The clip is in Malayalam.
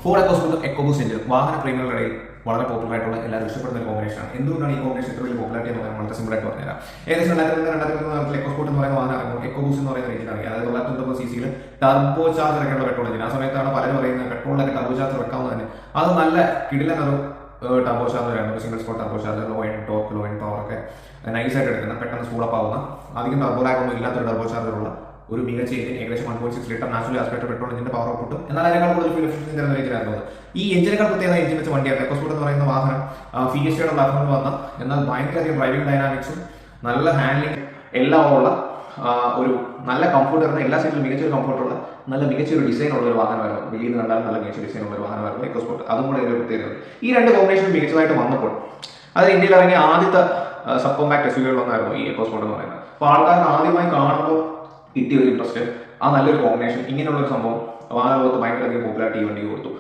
ഫോർഡ് എക്കോസ്പോർട്ടും എക്കോബൂസ്റ്റ് എഞ്ചിനും വാഹന പ്രേമികളുടെ ഇടയിൽ വളരെ പോപ്പുലർ ആയിട്ടുള്ള എല്ലാവരും ഇഷ്ടപ്പെടുന്ന ഒരു കോമ്പിനേഷനാണ്. എന്തുകൊണ്ടാണ് ഈ കോമ്പിനേഷൻ ഇത്ര വലിയ പോപ്പുലാരിറ്റി എന്ന് പറയാൻ വളരെ സിമ്പിൾ ആയിട്ട് പറഞ്ഞുതരാം. ഏകദേശം 2002-2003 എക്കോസ്പോർട്ട് എന്ന് പറയുന്ന വാഹനം എക്കോബൂസ്റ്റ് എന്ന് പറയുന്ന എഞ്ചിനാണ്. അതായത് 990 സിസിയിൽ ടർബോ ചാർജർ ഒക്കെയുള്ള പെട്രോൾ എഞ്ചിൻ. ആ സമയത്താണ് പലരും പറയുന്നത് പെട്രോളിലൊക്കെ ടർബോ ചാർജർ വെക്കാവുന്നത് തന്നെ. അത് നല്ല കിടിലനൊരു ടർബോ ചാർജറായിരുന്നു. Single spot turbo charger, low end top, low end power ഒക്കെ നൈസായിട്ട് എടുക്കുന്ന, പെട്ടെന്ന് സ്പൂളപ്പ് ആവുന്ന, അധികം ടർബോ ലാഗ് ഒന്നും ഇല്ലാത്തൊരു ടർബോ ചാർജറുള്ള ഒരു മികച്ച എഞ്ചിൻ. ഏകദേശം 1.6 ലിറ്റർ നാച്ചുറലി ആസ്പിറേറ്റഡ് പെട്രോൾ എഞ്ചിന്റെ പവർ ഔട്ട്പുട്ടും എന്നാൽ അതിനേക്കാൾ കൂടുതൽ ഫ്യൂൽ എഫിഷ്യൻസി തരുന്ന എഞ്ചിനായിരുന്നു. ഈ എഞ്ചിനേക്കാൾ പ്രത്യേകത എഞ്ചിൻ വെച്ച വണ്ടിയാണ്. എക്കോസ്പോർട്ട് എന്ന് പറയുന്ന വാഹനം ഫിയസ്റ്റയുടെ പ്ലാറ്റ്ഫോമിൽ വന്ന, എന്നാൽ ഭയങ്കരധികം ഡ്രൈവിംഗ് ഡൈനാമിക്സും നല്ല ഹാൻഡ്ലിംഗ് എല്ലാം ഉള്ള ഒരു നല്ല കംഫർട്ട് വരുന്ന, എല്ലാ സൈഡിലും മികച്ചൊരു കംഫർട്ടുള്ള നല്ല മികച്ചൊരു ഡിസൈൻ ഉള്ള ഒരു വാഹനമായിരുന്നു. വെളിയിൽ നിന്ന് കണ്ടാൽ നല്ല മികച്ച ഡിസൈൻ ഉള്ള ഒരു വാഹനമായിരുന്നു എക്കോസ്പോർട്ട്. അതും കൂടെ ഒരു പ്രത്യേകത. ഈ രണ്ട് കോമ്പിനേഷൻ മികച്ചതായിട്ട് വന്നപ്പോൾ അത് ഇന്ത്യയിൽ ഇറങ്ങിയ ആദ്യത്തെ സബ് കോമ്പാക്ട് എസ്യുവികളിൽ ഒന്നായിരുന്നു ഈ എക്കോസ്പോർട്ട് എന്ന് പറയുന്നത്. അപ്പോൾ ആൾക്കാർക്ക് ആദ്യമായി കാണുമ്പോൾ കിട്ടിയ ഒരു ഇൻട്രസ്റ്റ്, ആ നല്ലൊരു കോമ്പിനേഷൻ, ഇങ്ങനെയുള്ള ഒരു സംഭവം വാഹന ലോകത്ത് ഭയങ്കര പോപ്പുലാരിറ്റി ഈ വണ്ടി കൊടുത്തു.